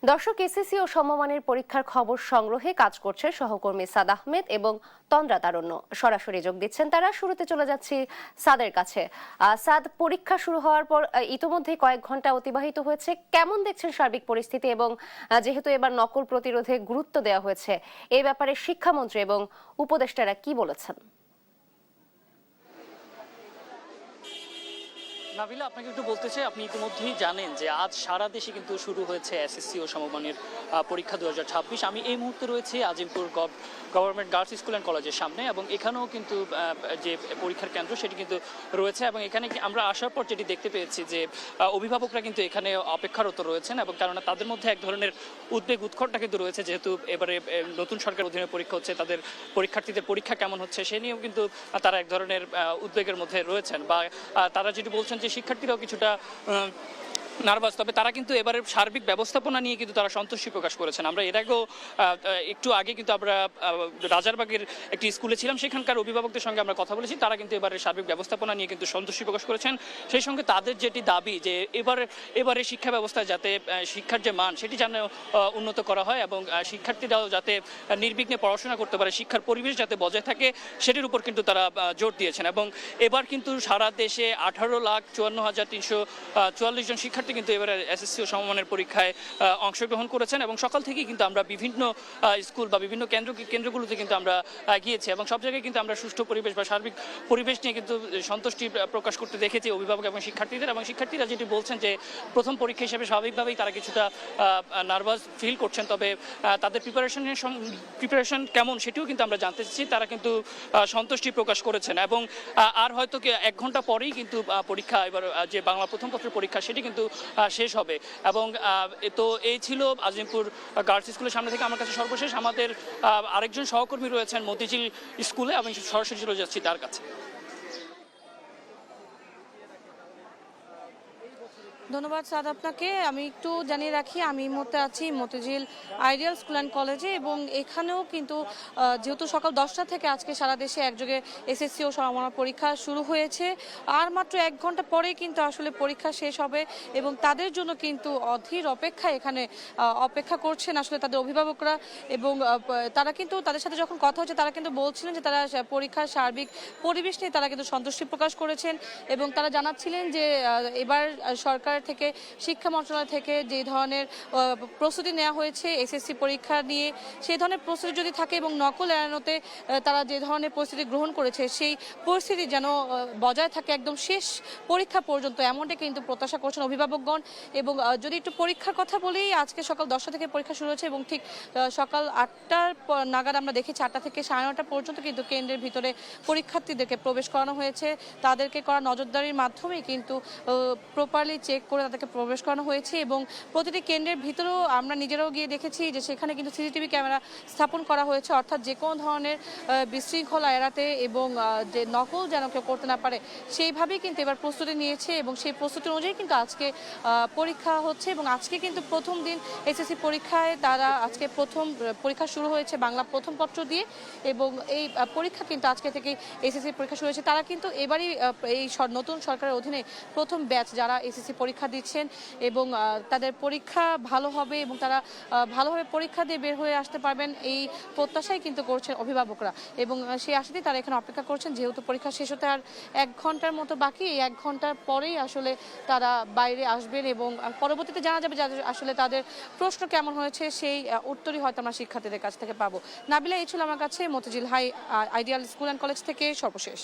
দর্শক, এসএসসি ও সমমানের পরীক্ষার খবর সংগ্রহে কাজ করছে সহকর্মী সাদ আহমেদ এবং তন্দ্রা তারণ্য। সরাসরি যোগ দিচ্ছেন তারা। শুরুতে চলে যাচ্ছি সাদের কাছে। সাদ, পরীক্ষা শুরু হওয়ার পর ইতোমধ্যে কয়েক ঘন্টা অতিবাহিত হয়েছে, কেমন দেখছেন সার্বিক পরিস্থিতি? এবং যেহেতু এবার নকল প্রতিরোধে গুরুত্ব দেওয়া হয়েছে, এই ব্যাপারে শিক্ষামন্ত্রী এবং উপদেষ্টারা কি বলেছেন? নাবিলা, আপনাকে একটু বলতে চাই, আপনি ইতিমধ্যেই জানেন যে আজ সারা দেশে কিন্তু শুরু হয়েছে এসএসসি ও সমমানের পরীক্ষা 2026। আমি এই মুহূর্তে রয়েছি Azimpur government girls school and কলেজের সামনে, এবং এখানেও কিন্তু যে পরীক্ষার কেন্দ্র সেটি কিন্তু রয়েছে। এবং এখানে আমরা আসার পর যেটি দেখতে পেয়েছি যে অভিভাবকরা কিন্তু এখানে অপেক্ষারত রয়েছেন, এবং কেননা তাদের মধ্যে এক ধরনের উদ্বেগ উৎকণ্ঠা কিন্তু রয়েছে, যেহেতু এবারে নতুন সরকার অধীনে পরীক্ষা হচ্ছে, তাদের পরীক্ষার্থীদের পরীক্ষা কেমন হচ্ছে সে নিয়েও কিন্তু তারা এক ধরনের উদ্বেগের মধ্যে রয়েছেন, বা তারা যেটি বলছেন যে শিক্ষার্থীরাও কিছুটা নার্ভাস। তবে তারা কিন্তু এবারে সার্বিক ব্যবস্থাপনা নিয়ে কিন্তু তারা সন্তুষ্টি প্রকাশ করেছেন। আমরা এর আগেও একটু আগে কিন্তু আমরা রাজারবাগের একটি স্কুলে ছিলাম, সেখানকার অভিভাবকদের সঙ্গে আমরা কথা বলেছি, তারা কিন্তু এবারে সার্বিক ব্যবস্থাপনা নিয়ে কিন্তু সন্তুষ্টি প্রকাশ করেছেন। সেই সঙ্গে তাদের যেটি দাবি যে এবারে শিক্ষা ব্যবস্থায় যাতে শিক্ষার যে মান সেটি যেন উন্নত করা হয়, এবং শিক্ষার্থীরাও যাতে নির্বিঘ্নে পড়াশোনা করতে পারে, শিক্ষার পরিবেশ যাতে বজায় থাকে, সেটির উপর কিন্তু তারা জোর দিয়েছেন। এবং এবার কিন্তু সারা দেশে 18,54,344 জন শিক্ষার্থী কিন্তু এবারে এসএসসি ও সমমানের পরীক্ষায় অংশগ্রহণ করেছেন। এবং সকাল থেকেই কিন্তু আমরা বিভিন্ন স্কুল বা বিভিন্ন কেন্দ্রগুলোতে কিন্তু আমরা গিয়েছি, এবং সব জায়গায় কিন্তু আমরা সুষ্ঠু পরিবেশ বা সার্বিক পরিবেশ নিয়ে কিন্তু সন্তুষ্টি প্রকাশ করতে দেখেছি অভিভাবক এবং শিক্ষার্থীদের। এবং শিক্ষার্থীরা যেটি বলছেন যে প্রথম পরীক্ষা হিসেবে স্বাভাবিকভাবেই তারা কিছুটা নার্ভাস ফিল করছেন, তবে তাদের প্রিপারেশন কেমন সেটিও কিন্তু আমরা জানতে চাচ্ছি। তারা কিন্তু সন্তুষ্টি প্রকাশ করেছেন, এবং আর হয়তো 1 ঘন্টা পরেই কিন্তু পরীক্ষা, এবার যে বাংলা প্রথম পত্রের পরীক্ষা সেটি কিন্তু শেষ হবে। এবং তো এই ছিল আজিমপুর গার্লস স্কুলের সামনে থেকে আমার কাছে সর্বশেষ। আমাদের আরেকজন সহকর্মী রয়েছেন মতিঝিল স্কুলে, আমি সরাসরি চলে যাচ্ছি তার কাছে। ধন্যবাদ সাদ আপনাকে। আমি একটু জানিয়ে রাখি, আমি এই মুহূর্তে আছি মতিঝিল আইডিয়াল স্কুল অ্যান্ড কলেজে, এবং এখানেও কিন্তু যেহেতু সকাল 10টা থেকে আজকে সারা দেশে একযোগে এসএসসি ও সমমানের পরীক্ষা শুরু হয়েছে, আর মাত্র 1 ঘন্টা পরেই কিন্তু আসলে পরীক্ষা শেষ হবে, এবং তাদের জন্য কিন্তু অধীর অপেক্ষা এখানে অপেক্ষা করছেন আসলে তাদের অভিভাবকরা। এবং তারা কিন্তু তাদের সাথে যখন কথা হচ্ছে তারা কিন্তু বলছিলেন যে তারা পরীক্ষার সার্বিক পরিবেশ নিয়ে তারা কিন্তু সন্তুষ্টি প্রকাশ করেছেন, এবং তারা জানাচ্ছিলেন যে এবার সরকার থেকে, শিক্ষা মন্ত্রণালয় থেকে যে ধরনের প্রস্তুতি নেওয়া হয়েছে এসএসসি পরীক্ষা নিয়ে, সেই ধরনের প্রস্তুতি যদি থাকে এবং নকল এড়ানোতে তারা যে ধরনের পরিস্থিতি গ্রহণ করেছে সেই পরিস্থিতি যেন বজায় থাকে একদম শেষ পরীক্ষা পর্যন্ত, এমনটা কিন্তু প্রত্যাশা করছেন অভিভাবকগণ। এবং যদি একটু পরীক্ষার কথা বলি, আজকে সকাল 10টা থেকে পরীক্ষা শুরু হয়েছে, এবং ঠিক সকাল 8টার নাগাদ আমরা দেখেছি 8টা থেকে 9:30 পর্যন্ত কিন্তু কেন্দ্রের ভিতরে পরীক্ষার্থীদেরকে প্রবেশ করানো হয়েছে। তাদেরকে করা নজরদারির মাধ্যমেই কিন্তু প্রপারলি চেক করে তাদেরকে প্রবেশ করানো হয়েছে, এবং প্রতিটি কেন্দ্রের ভিতরেও আমরা নিজেরাও গিয়ে দেখেছি যে সেখানে কিন্তু সিসিটিভি ক্যামেরা স্থাপন করা হয়েছে, অর্থাৎ যে কোনো ধরনের বিশৃঙ্খলা এড়াতে এবং যে নকল যেন কেউ করতে না পারে সেইভাবেই কিন্তু এবার প্রস্তুতি নিয়েছে, এবং সেই প্রস্তুতি অনুযায়ী কিন্তু আজকে পরীক্ষা হচ্ছে। এবং আজকে কিন্তু প্রথম দিন এসএসসি পরীক্ষায় তারা আজকে প্রথম পরীক্ষা শুরু হয়েছে বাংলা প্রথম পত্র দিয়ে, এবং এই পরীক্ষা কিন্তু আজকে থেকে এসএসসি পরীক্ষা শুরু হয়েছে। তারা কিন্তু এবারই এই নতুন সরকারের অধীনে প্রথম ব্যাচ যারা এসএসসি পরীক্ষা দিচ্ছেন, এবং তাদের পরীক্ষা ভালো হবে এবং তারা ভালোভাবে পরীক্ষা দিয়ে বের হয়ে আসতে পারবেন, এই প্রত্যাশাই কিন্তু করছেন অভিভাবকরা। এবং সেই আশাতেই তারা এখানে অপেক্ষা করছেন, যেহেতু পরীক্ষা শেষ হতে আর 1 ঘন্টার মতো বাকি, এই 1 ঘন্টার পরেই আসলে তারা বাইরে আসবেন, এবং পরবর্তীতে জানা যাবে যে আসলে তাদের প্রশ্ন কেমন হয়েছে, সেই উত্তরই হয়তো আমরা শিক্ষার্থীদের কাছ থেকে পাবো। নাবিলা, এই ছিল আমার কাছে Motijheel ideal school and college থেকে সর্বশেষ।